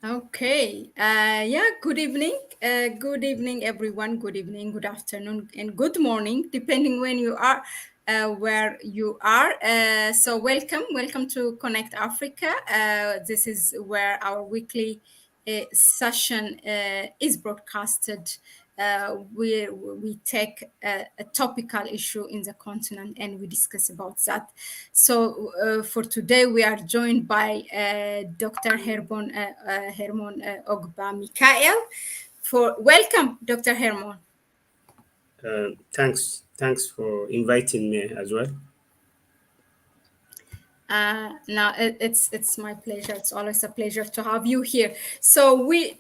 Okay. Good evening. Good evening, everyone. Good evening, good afternoon, and good morning, depending when you are, where you are. So, welcome to Connect Africa. This is where our weekly session is broadcasted. Where we take a topical issue in the continent and we discuss about that. So for today, we are joined by Dr. Hermon Ogbamichael. For welcome, Dr. Hermon. Thanks for inviting me as well. It's my pleasure. It's always a pleasure to have you here. So we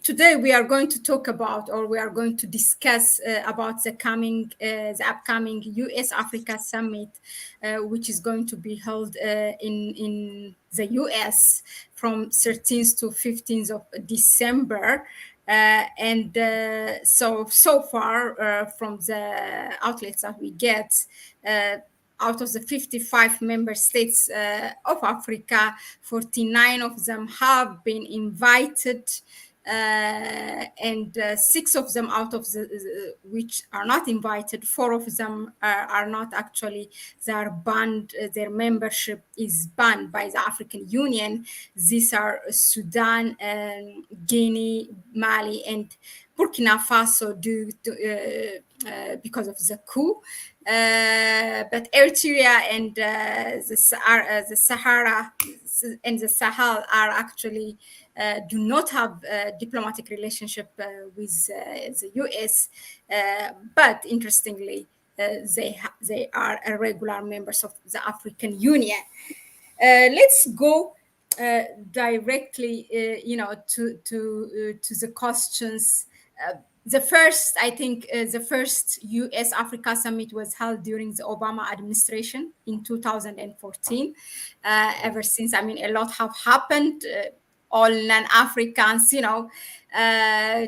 are going to talk about, or we are going to discuss about the upcoming U.S. Africa Summit, which is going to be held in the U.S. from 13th to 15th of December. So far from the outlets that we get. Out of the 55 member states of Africa, 49 of them have been invited, and six of them out of which are not invited, four of them are not actually, they are banned, their membership is banned by the African Union. These are Sudan, Guinea, Mali, and Burkina Faso because of the coup. But Eritrea and the Sahara and the Sahel are actually do not have a diplomatic relationship with the US. But interestingly, they are regular members of the African Union. Let's go directly, to the questions. The first, I think, the first U.S. Africa Summit was held during the Obama administration in 2014. Ever since, I mean, a lot have happened. All non-Africans,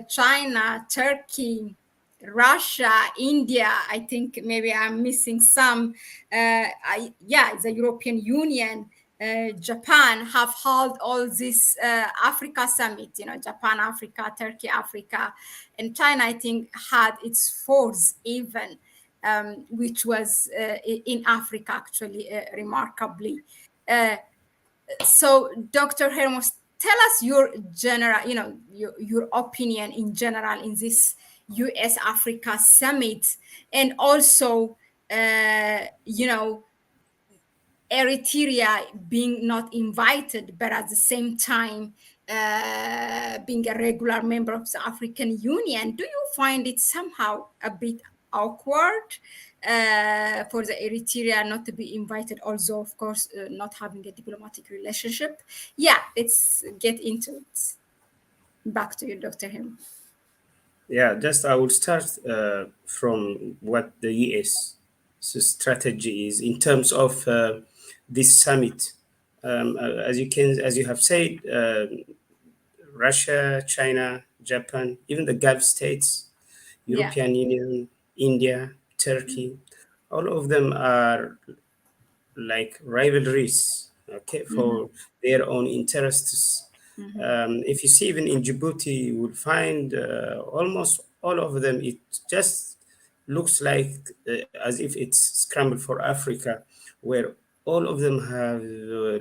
China, Turkey, Russia, India. I think maybe I'm missing some. The European Union, Japan have held all this Africa summit. Japan, Africa, Turkey, Africa, and China. I think had its fourth even, which was in Africa, actually, remarkably. Uh, so, Dr. Hermos, tell us your general, your opinion in general in this U.S. Africa summit, and also, Eritrea being not invited, but at the same time being a regular member of the African Union. Do you find it somehow a bit awkward for the Eritrea not to be invited, although, of course, not having a diplomatic relationship? Yeah, let's get into it. Back to you, Dr. Him. Yeah, just I will start from what the U.S. strategy is in terms of this summit. As you have said, Russia, China, Japan, even the Gulf states, Yeah. European Union, India, Turkey, all of them are like rivalries, okay, Mm-hmm. for their own interests. Mm-hmm. If you see, even in Djibouti, you will find almost all of them. It just looks like as if it's scrambled for Africa, where all of them have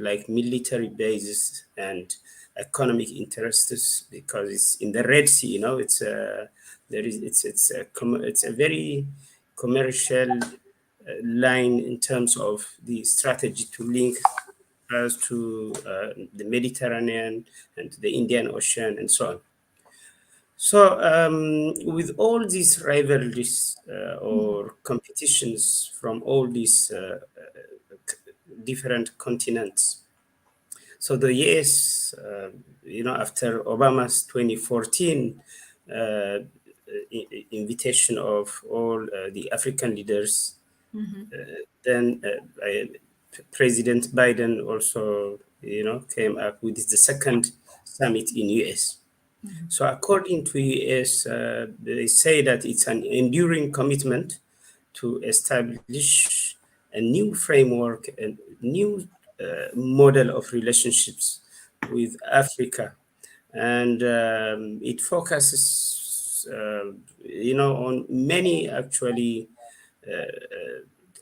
like military bases and economic interests because it's in the Red Sea. It's there is it's a very commercial line in terms of the strategy to link us to the Mediterranean and the Indian Ocean and so on. So, with all these rivalries or competitions from all these different continents, so the US, after Obama's 2014 invitation of all the African leaders, Mm-hmm. then President Biden also, came up with the second summit in US. Mm-hmm. So according to US, they say that it's an enduring commitment to establish a new framework and new model of relationships with Africa. and it focuses, on many actually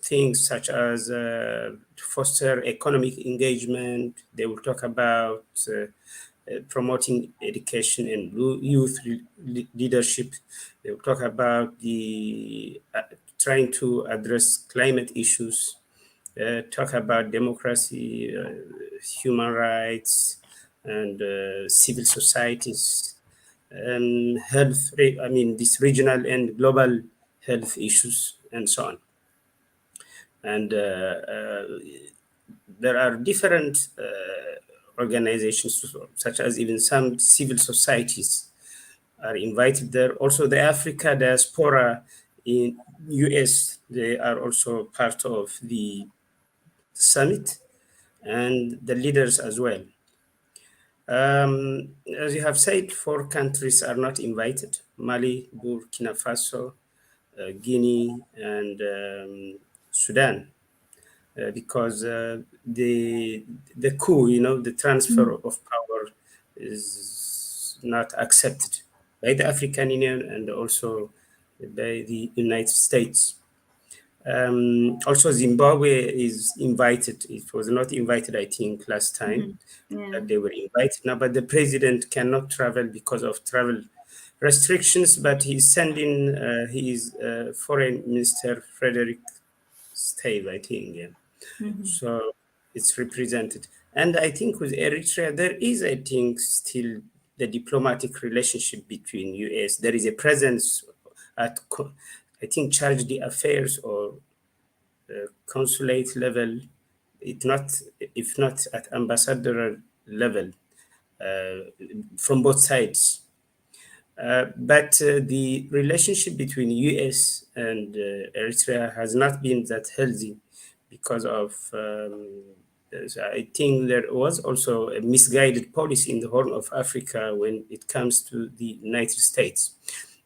things such as to foster economic engagement. They will talk about promoting education and youth leadership. They will talk about the trying to address climate issues, talk about democracy, human rights, and civil societies, health. I mean, this regional and global health issues, and so on. And there are different organizations, such as even some civil societies, are invited there. Also, the Africa diaspora in U.S. they are also part of the summit, and the leaders as well. As you have said, four countries are not invited: Mali, Burkina Faso, Guinea, and Sudan, because the coup, the transfer of power, is not accepted by the African Union and also by the United States. Also, Zimbabwe is invited. It was not invited, I think, last time Mhm. Yeah. that they were invited now, but the president cannot travel because of travel restrictions. But he's sending his foreign minister, Frederick Stave, I think. Yeah. Mhm. So it's represented. And I think with Eritrea, there is, I think, still the diplomatic relationship between US. There is a presence at, I think, charge d'affaires or consulate level, it not if not at ambassador level, uh, from both sides. But the relationship between US and Eritrea has not been that healthy because of, I think there was also a misguided policy in the Horn of Africa when it comes to the United States.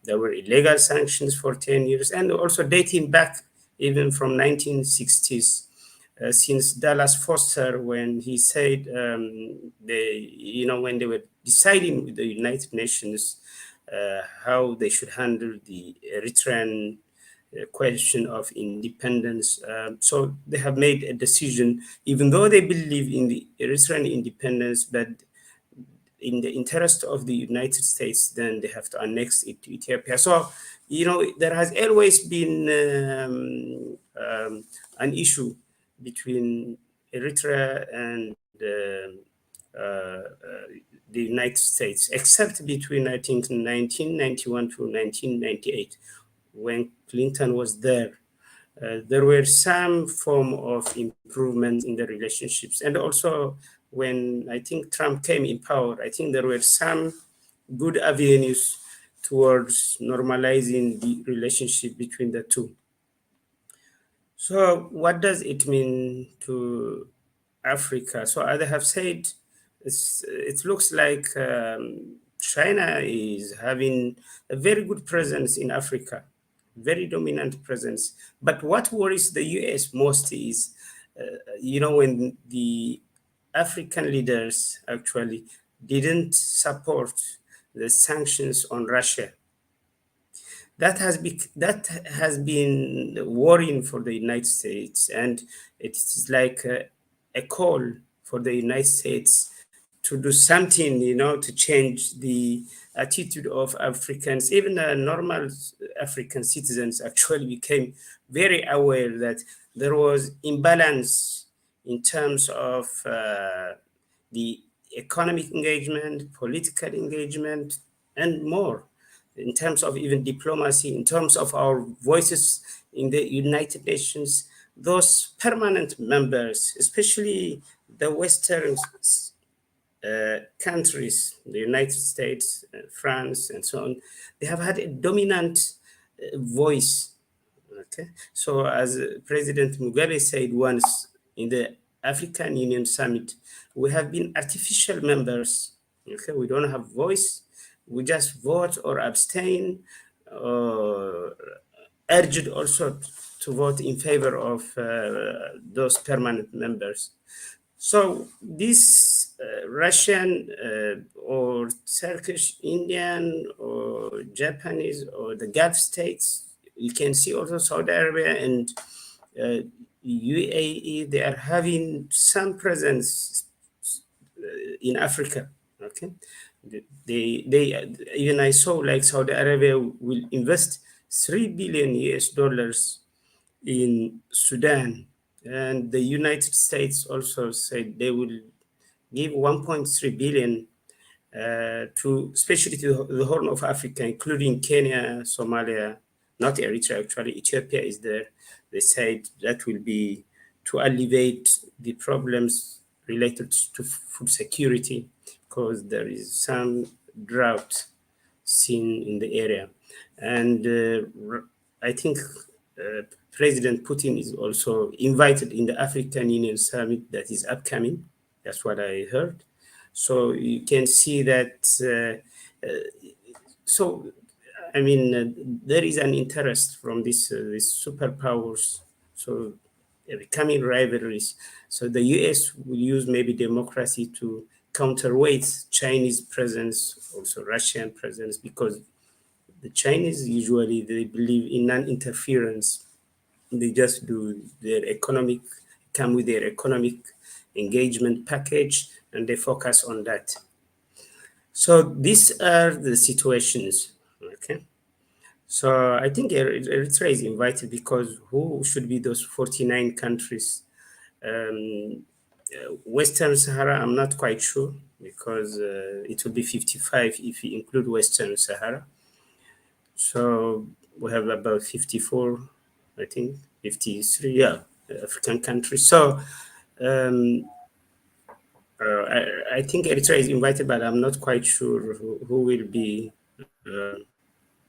There were illegal sanctions for 10 years and also dating back even from 1960s, since Dallas Foster, when he said, when they were deciding with the United Nations how they should handle the Eritrean question of independence. So they have made a decision, even though they believe in the Eritrean independence, but in the interest of the United States, then they have to annex it to Ethiopia. So, there has always been an issue between Eritrea and the United States, except between, I think, 1991 to 1998, when Clinton was there. There were some form of improvement in the relationships. And also, when I think Trump came in power, I think there were some good avenues towards normalizing the relationship between the two. So, what does it mean to Africa? So, as I have said, it looks like China is having a very good presence in Africa, very dominant presence. But what worries the US most is, when the African leaders actually didn't support the sanctions on Russia, that has been worrying for the United States, and it's like a call for the United States to do something, to change the attitude of Africans. Even normal African citizens actually became very aware that there was imbalance in terms of the economic engagement, political engagement, and more, in terms of even diplomacy, in terms of our voices in the United Nations. Those permanent members, especially the Western countries, the United States, France, and so on, they have had a dominant voice. Okay, so as President Mugabe said once in the African Union summit, we have been artificial members. Okay, we don't have voice. We just vote or abstain, or urged also to vote in favor of those permanent members. So this Russian or or Turkish, Indian, or Japanese, or the Gulf states. You can see also Saudi Arabia and uh, UAE. They are having some presence in Africa. Okay, they even I saw like Saudi Arabia will invest 3 billion US dollars in Sudan, and the United States also said they will give 1.3 billion to especially to the Horn of Africa, including Kenya, Somalia, not Eritrea actually, Ethiopia is there. They said that will be to alleviate the problems related to food security because there is some drought seen in the area. And I think President Putin is also invited in the African Union summit that is upcoming. That's what I heard. So you can see that. So, I mean, there is an interest from these superpowers. So, becoming rivalries. So the U.S. will use maybe democracy to counterweight Chinese presence, also Russian presence, because the Chinese usually they believe in non-interference. They just do their economic, come with their economic engagement package, and they focus on that. So these are the situations. Okay. So I think Eritrea is invited because who should be those 49 countries? Um, Western Sahara, I'm not quite sure because it will be 55 if you include Western Sahara. So we have about 54, I think, 53, yeah, African countries. So um, I think Eritrea is invited, but I'm not quite sure who will be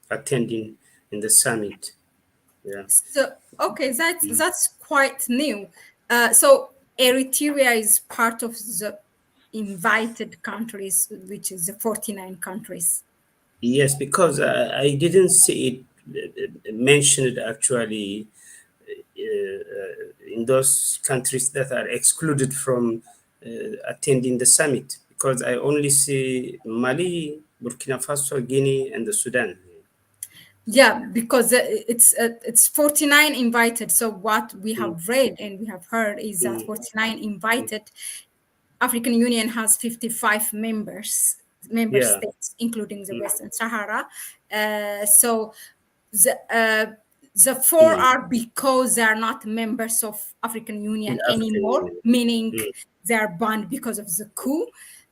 attending in the summit. Yeah. So okay, that's quite new. So Eritrea is part of the invited countries, which is the 49 countries. Yes, because I didn't see it mentioned actually in those countries that are excluded from attending the summit, because I only see Mali, Burkina Faso, Guinea, and the Sudan. Yeah, because it's 49 invited. So what we Mm, have read and we have heard is that mm, 49 invited. African Union has 55 member yeah. states, including the Mm, Western Sahara. So the the four mm. are because they are not members of African In Union African anymore, Union. meaning Mm, they are banned because of the coup.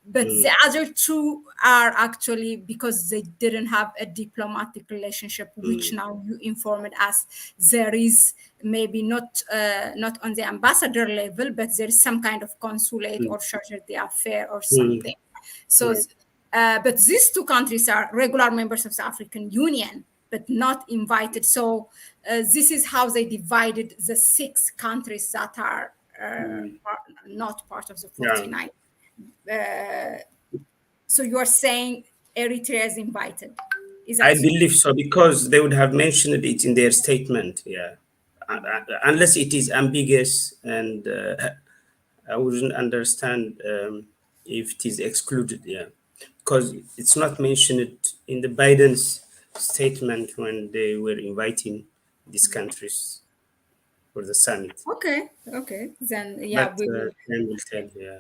But mm, the other two are actually because they didn't have a diplomatic relationship, which mm, now you informed us there is, maybe not on the ambassador level, but there is some kind of consulate mm, or charge d'affaires or mm. something. So, Right. but these two countries are regular members of the African Union, but not invited. So this is how they divided the six countries that are Mm. not part of the Yeah. 49. So you are saying Eritrea is invited. Is I that so? believe so because they would have mentioned it in their statement. Yeah. Unless it is ambiguous, and I wouldn't understand if it is excluded. Yeah. Because it's not mentioned in the Biden's statement when they were inviting these countries for the summit. Okay, okay. Then yeah, But we will. time will tell. Yeah.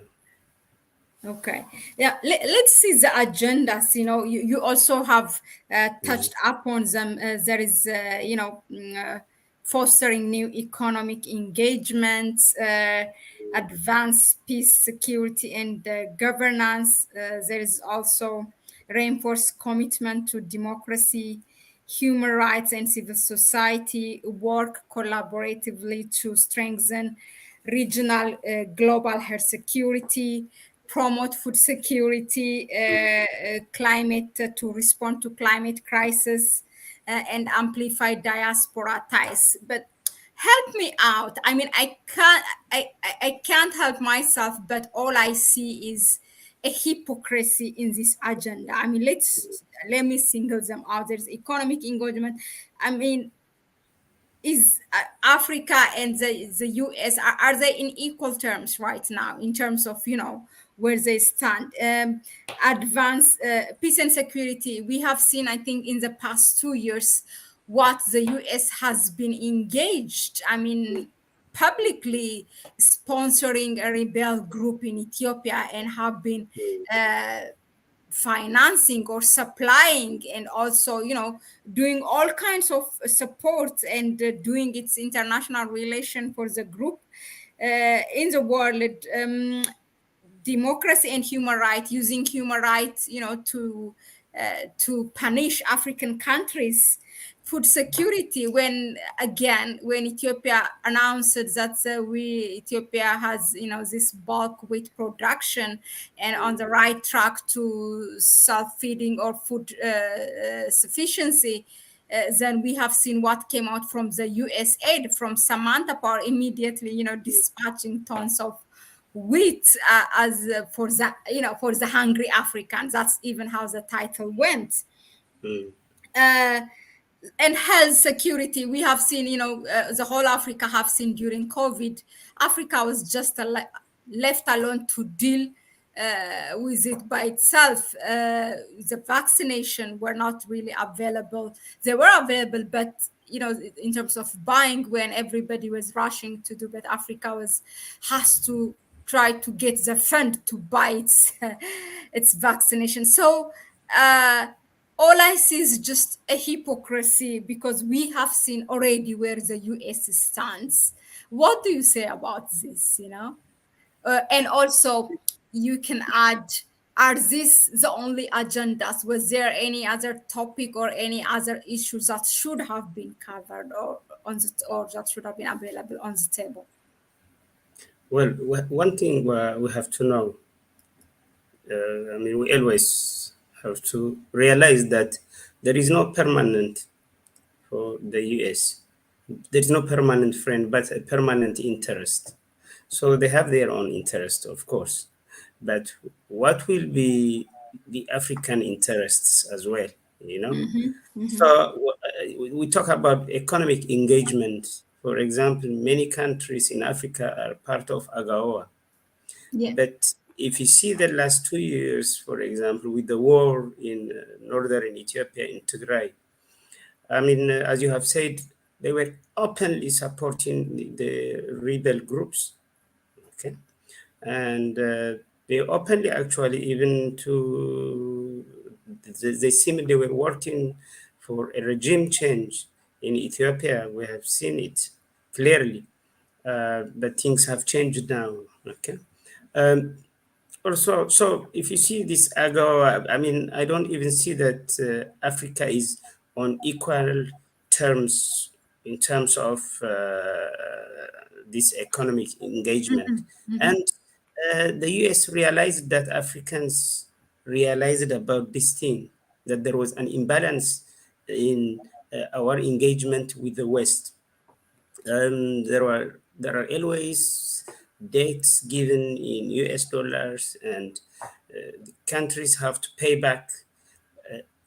Okay. Yeah, let's see the agendas. You also have Mm, touched upon them. There is, fostering new economic engagements, advance peace, security, and governance. There is also reinforced commitment to democracy, human rights, and civil society, work collaboratively to strengthen regional global health security, promote food security, climate to respond to climate crisis, and amplify diaspora ties. But help me out. I mean, I can't help myself, but all I see is a hypocrisy in this agenda. I mean, let me single them out. There's economic engagement. I mean, is Africa and the US, are they in equal terms right now in terms of where they stand. Advance peace and security. We have seen, I think, in the past 2 years, what the U.S. has been engaged. I mean, publicly sponsoring a rebel group in Ethiopia and have been uh, financing or supplying, and also, doing all kinds of support, and doing its international relation for the group in the world. Democracy and human rights, using human rights, to punish African countries. Food security, when Ethiopia announced that Ethiopia has, this bulk wheat production and on the right track to self-feeding or food sufficiency. Then we have seen what came out from the US aid, from Samantha Power, immediately, dispatching tons of wheat, as for the, for the hungry Africans. That's even how the title went. mm, uh, and health security, we have seen, the whole Africa have seen during COVID. Africa was just left alone to deal with it by itself. The vaccination were not really available. They were available, but, in terms of buying, when everybody was rushing to do, but Africa has to try to get the fund to buy its vaccination. So all I see is just a hypocrisy, because we have seen already where the US stands. What do you say about this? And also, you can add, are these the only agendas? Was there any other topic or any other issues that should have been covered, or that should have been available on the table? well, one thing we have to know, I mean, we always have to realize that there is no permanent for the US. There is no permanent friend, but a permanent interest. So they have their own interest, of course. But what will be the African interests as well, you know? So we talk about economic engagement. For example, many countries in Africa are part of AGOA. Yeah. But if you see the last 2 years, for example, with the war in northern Ethiopia, in Tigray, I mean, as you have said, they were openly supporting the rebel groups, okay? And they openly, actually, even to, they seem they were working for a regime change in Ethiopia. We have seen it clearly, but things have changed now, okay? Um, Also, so if you see this AGO, I mean, I don't even see that Africa is on equal terms in terms of this economic engagement. And the US realized that Africans realized about this thing, that there was an imbalance in our engagement with the West. There are always dates given in US dollars, and the countries have to pay back.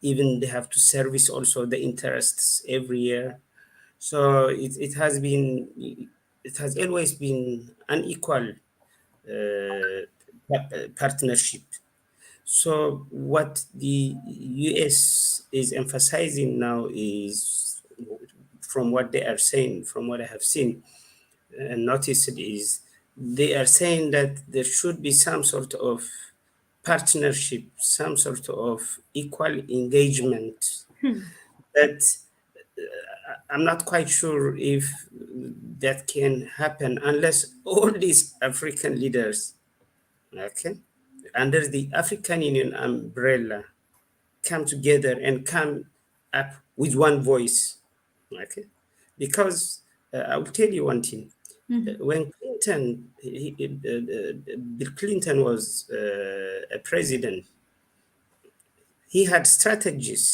Even they have to service also the interests every year. So it has always been unequal partnership. So what the US is emphasizing now is, from what they are saying, from what I have seen and noticed, is they are saying that there should be some sort of partnership, some sort of equal engagement. But I'm not quite sure if that can happen unless all these African leaders, okay, under the African Union umbrella, come together and come up with one voice, okay? Because I will tell you one thing. When Bill Clinton was a president, he had strategies,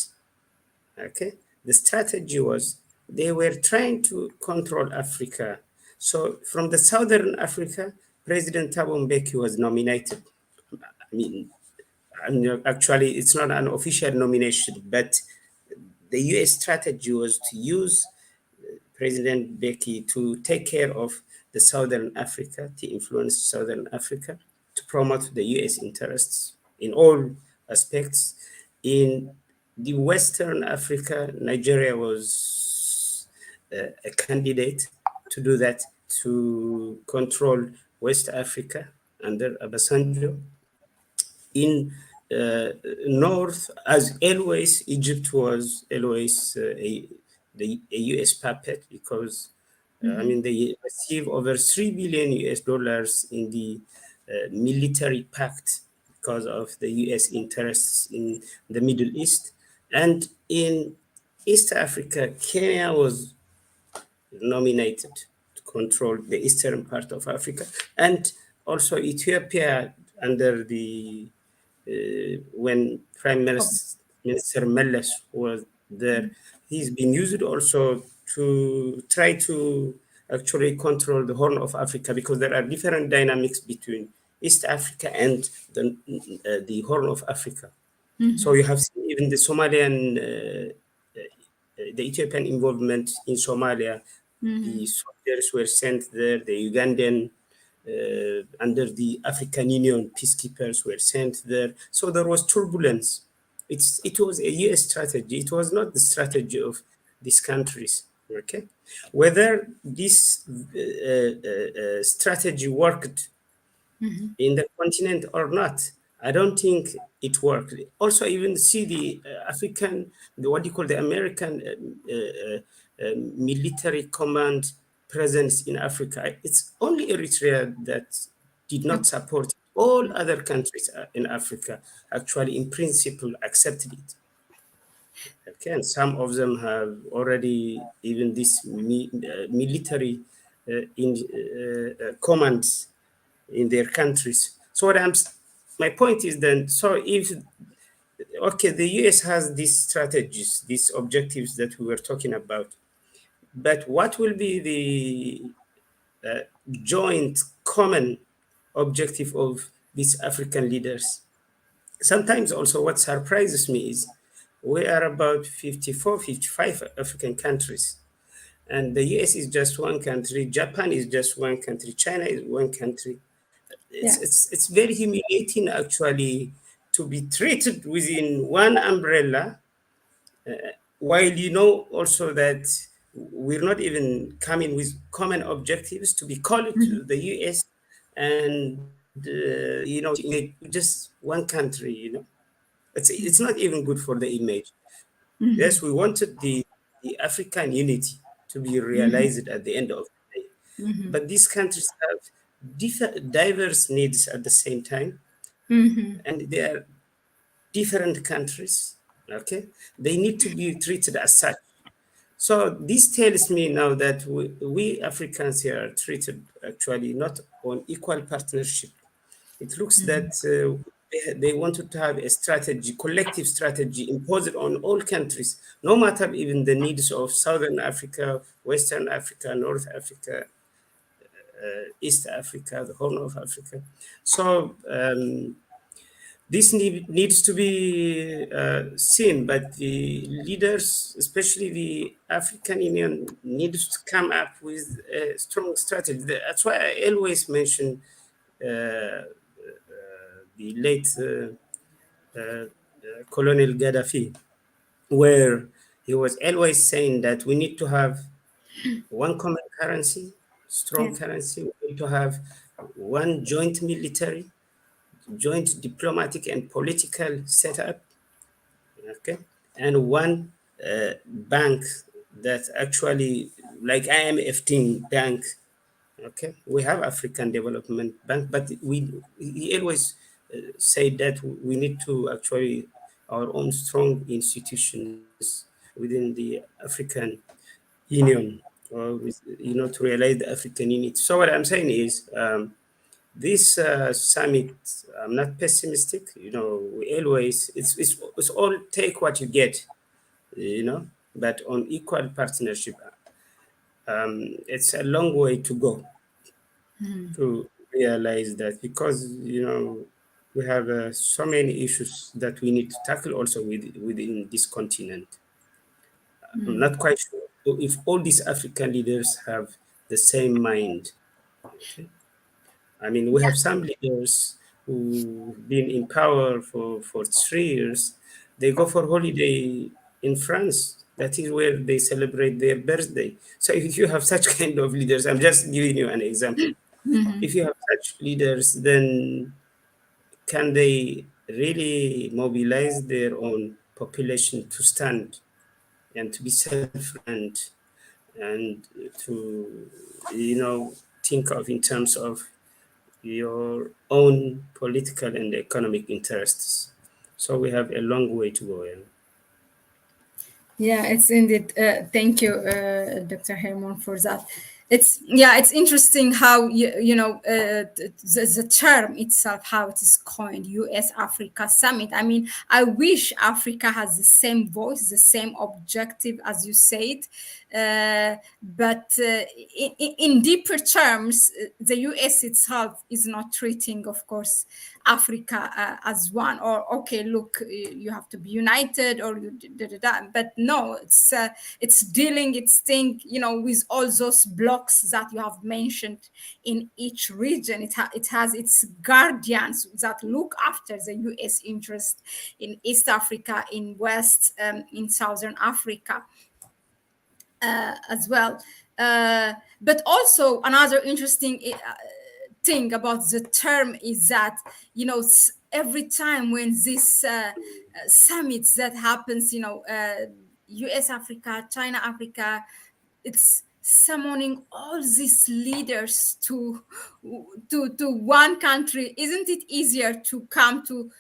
okay? The strategy was they were trying to control Africa. So from the Southern Africa, President Thabo Mbeki was nominated. I mean, actually, it's not an official nomination, but the US strategy was to use President Becky to take care of the Southern Africa, to influence Southern Africa, to promote the U.S. interests in all aspects. In the Western Africa, Nigeria was a candidate to do that, to control West Africa under Obasanjo. In North, as always, Egypt was always a U.S. puppet because I mean they receive over 3 billion US dollars in the military pact because of the U.S. interests in the Middle East, and in East Africa, Kenya was nominated to control the eastern part of Africa, and also Ethiopia under the when Oh, Minister Meles was there, he's been used also to try to actually control the Horn of Africa because there are different dynamics between East Africa and the Horn of Africa. So you have seen even the Somalian, the Ethiopian involvement in Somalia. The soldiers were sent there. The Ugandan, under the African Union, peacekeepers were sent there. So there was turbulence. It was a U.S. strategy. It was not the strategy of these countries. Okay, whether this strategy worked in the continent or not. I don't think it worked. Also, even see the African, what do you call the American military command presence in Africa. It's only Eritrea that did not support it. All other countries in Africa actually, in principle, accepted it. Okay, and some of them have already even this military commands in their countries. So my point is then, so if okay, the US has these strategies, these objectives that we were talking about, but what will be the joint common objective of these African leaders? Sometimes also what surprises me is we are about 54, 55 African countries, and the US is just one country, Japan is just one country, China is one country. yeah. It's very humiliating actually to be treated within one umbrella, while you know also that we're not even coming with common objectives to be called to the US, and just one country. It's not even good for the image. Yes, we wanted the African unity to be realized at the end of the day, but these countries have diverse needs at the same time, and they are different countries. Okay, they need to be treated as such. So this tells me now that we Africans here are treated actually not on equal partnership. It looks that they wanted to have a strategy, collective strategy, imposed on all countries, no matter even the needs of Southern Africa, Western Africa, North Africa, East Africa, the Horn of Africa. So this needs to be seen, but the leaders, especially the African Union, needs to come up with a strong strategy. That's why I always mention the late Colonel Gaddafi, where he was always saying that we need to have one common currency, Yeah. strong currency. We need to have one joint military, joint diplomatic and political setup, okay, and one bank that actually like IMF thing bank. Okay, we have African Development Bank, but he always said that we need to actually our own strong institutions within the African Union, or to realize the African unity. So what I'm saying is, this summit, I'm not pessimistic. We always it's all take what you get, but on equal partnership, it's a long way to go to realize that, because we have so many issues that we need to tackle also within this continent. I'm not quite sure if all these African leaders have the same mind. Okay, I mean we have some leaders who've been in power for 3 years, they go for holiday in France. That is where they celebrate their birthday. So if you have such kind of leaders, I'm just giving you an example. If you have such leaders, then can they really mobilize their own population to stand and to be self-reliant and to, think of in terms of your own political and economic interests? So we have a long way to go. Yeah, it's indeed. Thank you, Dr. Hermon, for that. It's yeah, it's interesting how the term itself, how it is coined, U.S. Africa Summit. I mean, I wish Africa has the same voice, the same objective as you said, but in deeper terms, the U.S. itself is not treating, of course, Africa as one, or okay, look, you have to be united, or you da, da, da. But no, it's dealing its thing, with all those blocks that you have mentioned in each region. It has its guardians that look after the U.S. interest in East Africa, in West, in Southern Africa as well. But also another interesting thing about the term is that every time when this summits that happens, U.S. Africa, China Africa, it's summoning all these leaders to one country. Isn't it easier to come to,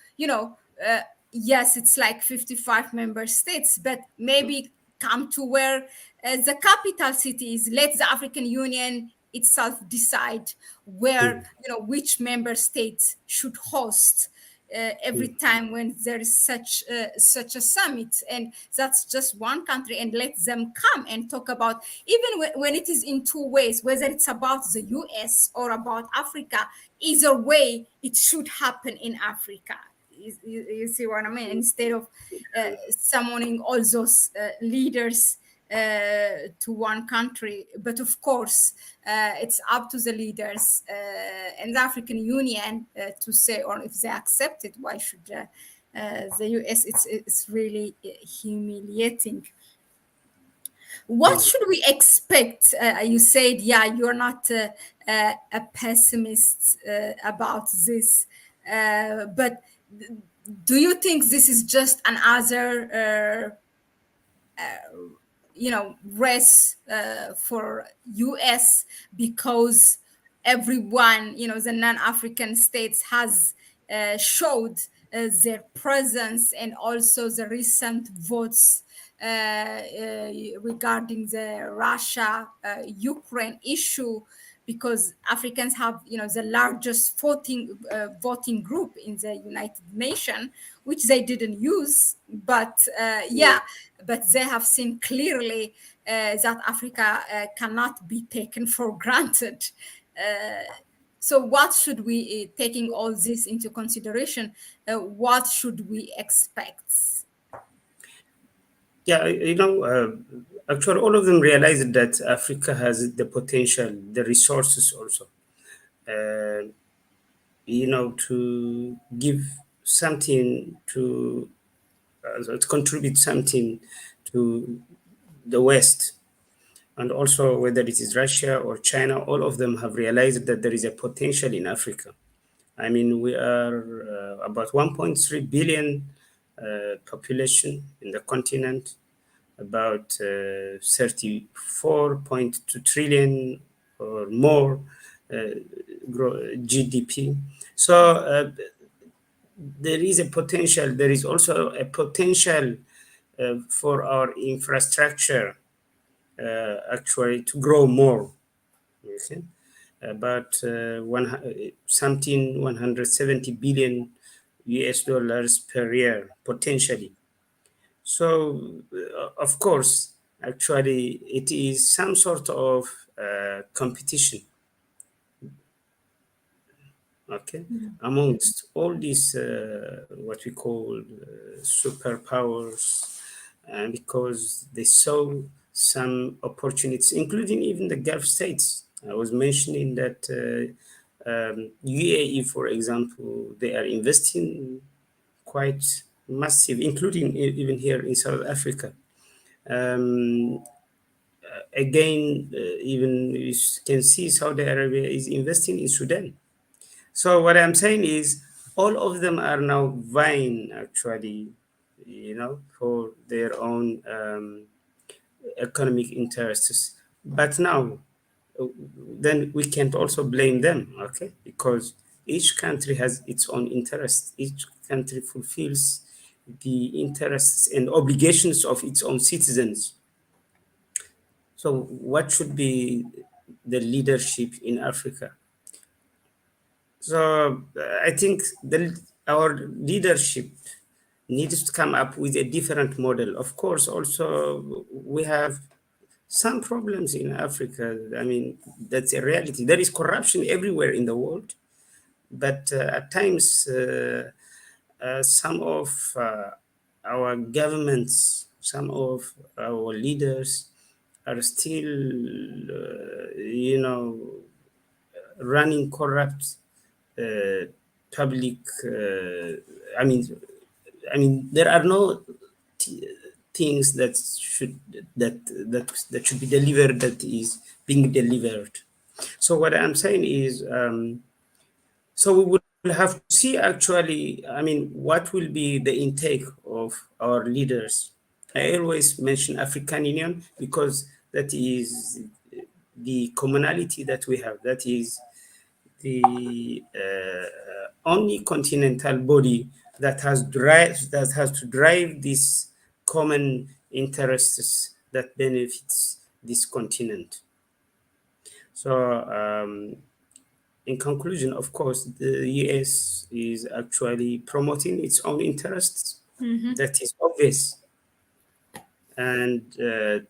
yes, it's like 55 member states, but maybe come to where the capital city is. Let the African Union itself decide where, Mm, which member states should host every mm, time when there is such a summit, and that's just one country, and let them come and talk about, even when it is in two ways, whether it's about the US or about Africa. Either way, it should happen in Africa. You see what I mean? Instead of summoning all those leaders to one country. But of course, it's up to the leaders and the African Union to say, or if they accept it, why should the US? It's really humiliating. What mm. should we expect? You said, yeah, you're not a pessimist about this, but do you think this is just another race for US, because everyone, the non-African states has showed their presence, and also the recent votes regarding the Russia Ukraine issue, because Africans have, the largest voting group in the United Nations, which they didn't use, but yeah, but they have seen clearly that Africa cannot be taken for granted. So what should we, taking all this into consideration, what should we expect? Yeah, actually, all of them realized that Africa has the potential, the resources also, uh, to give something to contribute something to the West. And also, whether it is Russia or China, all of them have realized that there is a potential in Africa. I mean, we are about 1.3 billion population in the continent, about 34.2 trillion or more GDP. So there is a potential. There is also a potential for our infrastructure actually to grow more. Okay? About something 170 billion US dollars per year potentially. So, of course, actually, it is some sort of competition, okay, amongst all these what we call superpowers, and because they saw some opportunities, including even the Gulf states. I was mentioning that UAE, for example, they are investing quite massive, including even here in South Africa. Um, Again, even you can see Saudi Arabia is investing in Sudan. So what I'm saying is, all of them are now vying actually, for their own economic interests. But now, uh, then we can't also blame them, okay? Because each country has its own interests. Each country fulfills the interests and obligations of its own citizens. So, what should be the leadership in Africa? So, I think our leadership needs to come up with a different model. Of course, also we have some problems in Africa. I mean, that's a reality. There is corruption everywhere in the world, but at times some of our governments, some of our leaders are still, running corrupt uh, public. I mean, there are no t- things that should be delivered that is being delivered. So what I'm saying is, so we will have to see actually. I mean, what will be the intake of our leaders? I always mention African Union because that is the commonality that we have. That is the only continental body that has to drive these common interests that benefits this continent. So, in conclusion, of course, the US is actually promoting its own interests. That is obvious, and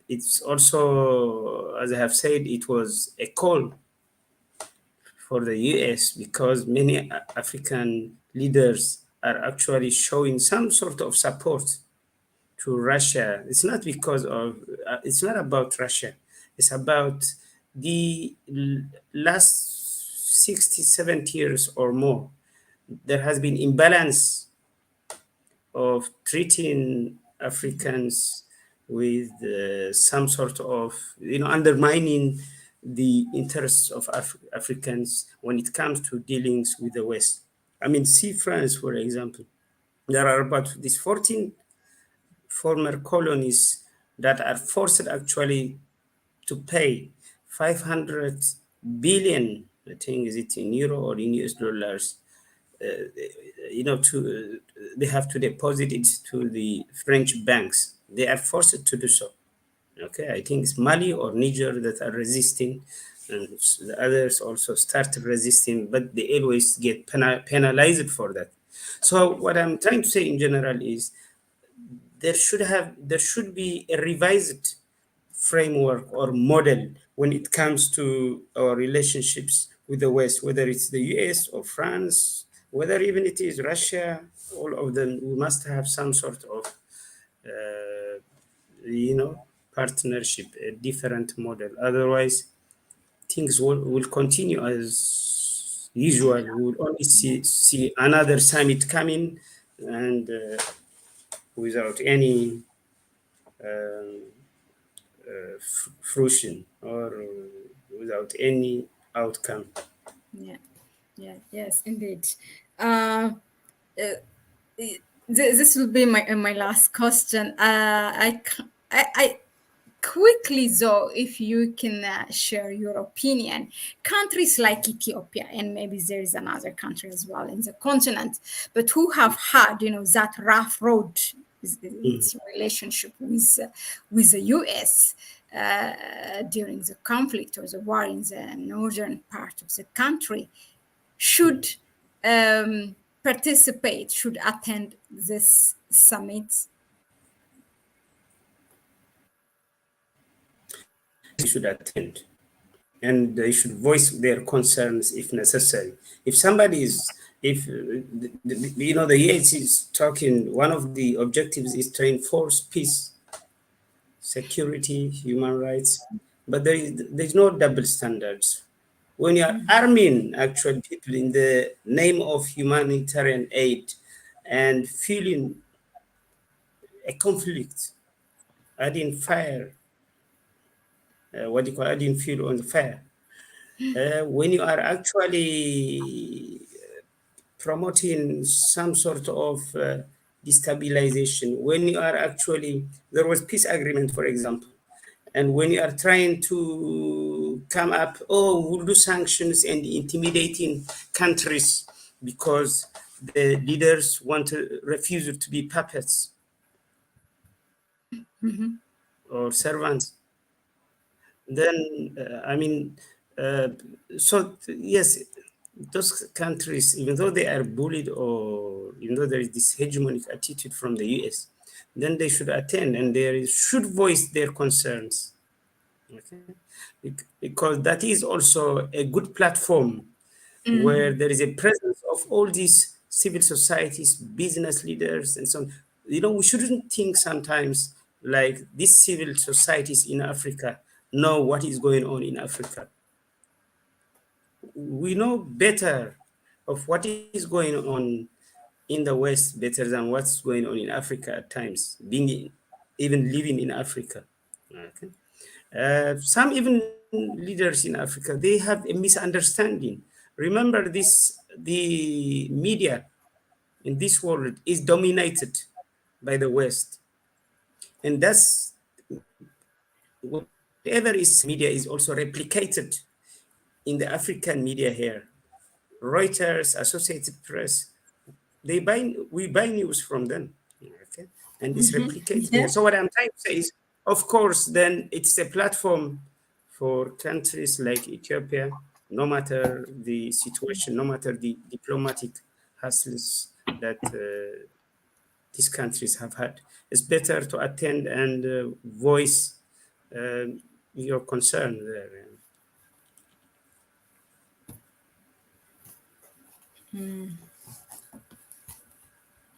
it's also, as I have said, it was a call for the US because many African leaders are actually showing some sort of support to Russia. It's not because of, it's not about Russia. It's about the last 60, 70 years or more. There has been imbalance of treating Africans with some sort of, undermining the interests of Africans when it comes to dealings with the West. I mean, see France, for example. There are about these 14 former colonies that are forced actually to pay 500 billion, I think, is it in euro or in US dollars, they have to deposit it to the French banks. They are forced to do so. Okay, I think it's Mali or Niger that are resisting, and the others also start resisting, but they always get penalized for that. So what I'm trying to say in general is there should be a revised framework or model when it comes to our relationships with the West, whether it's the US or France, whether even it is Russia, all of them, we must have some sort of, uh, you know, partnership, a different model. Otherwise, things will continue as usual. We will only see another summit coming and without any um, fruition or without any outcome. Yeah, yeah, yes, indeed. Uh, this will be my last question. I quickly though, if you can share your opinion, countries like Ethiopia and maybe there is another country as well in the continent, but who have had that rough road in Mm. its relationship with the U.S. During the conflict or the war in the northern part of the country should participate, should attend this summit. They should attend and they should voice their concerns if necessary. If somebody is, if the US is talking, one of the objectives is to enforce peace, security, human rights, but there's no double standards. when you are arming actual people in the name of humanitarian aid and fueling a conflict, adding fire, what do you call adding fuel on the fire, when you are actually promoting some sort of destabilization, when you are actually, there was peace agreement, for example, and when you are trying to come up, oh, we'll do sanctions and intimidating countries because the leaders want to refuse to be puppets or servants, then I mean, uh, so yes, those countries, even though they are bullied or even though there is this hegemonic attitude from the US, then they should attend and they should voice their concerns. Okay, because that is also a good platform where there is a presence of all these civil societies, business leaders, and so on. You know, we shouldn't think sometimes like these civil societies in Africa know what is going on in Africa. We know better of what is going on in the West better than what's going on in Africa at times, even living in Africa. Okay. Some even leaders in Africa, they have a misunderstanding. Remember this, the media in this world is dominated by the West. And that's whatever is media is also replicated in the African media here. Reuters, Associated Press, we buy news from them. Okay. And it's replicated here. Yeah. So what I'm trying to say is, of course, then it's a platform for countries like Ethiopia, no matter the situation, no matter the diplomatic hassles that these countries have had. It's better to attend and voice your concern there.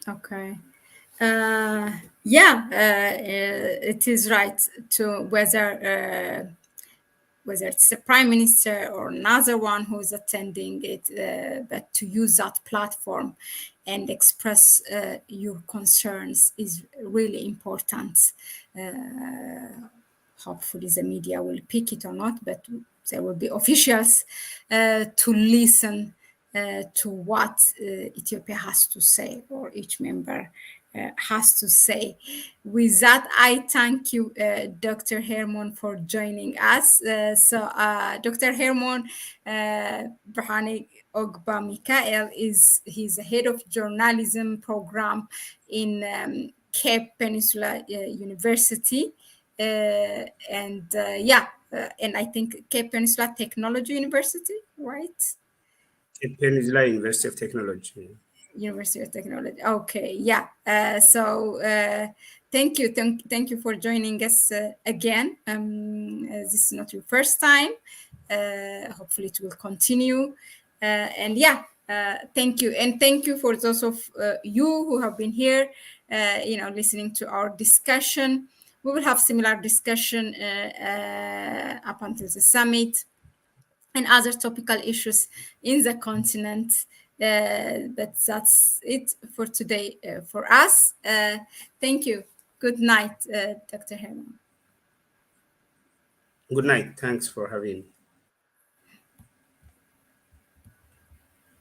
Okay. Uh, yeah, it is right to whether it's the prime minister or another one who's attending it, but to use that platform and express your concerns is really important. Hopefully the media will pick it or not, but there will be officials to listen to what Ethiopia has to say, or each member has to say. With that, I thank you, Dr. Hermon, for joining us. Dr. Hermon Ogbamichael he's the head of journalism program in Cape Peninsula University. And I think Cape Peninsula Technology University, right? Peninsula University of Technology. University of Technology. Okay, yeah. Thank you for joining us again. This is not your first time. Hopefully, it will continue. Thank you, and thank you for those of you who have been here. Listening to our discussion. We will have similar discussion up until the summit and other topical issues in the continent. But that's it for today for us. Thank you. Good night, Dr. Herman. Good night. Thanks for having me.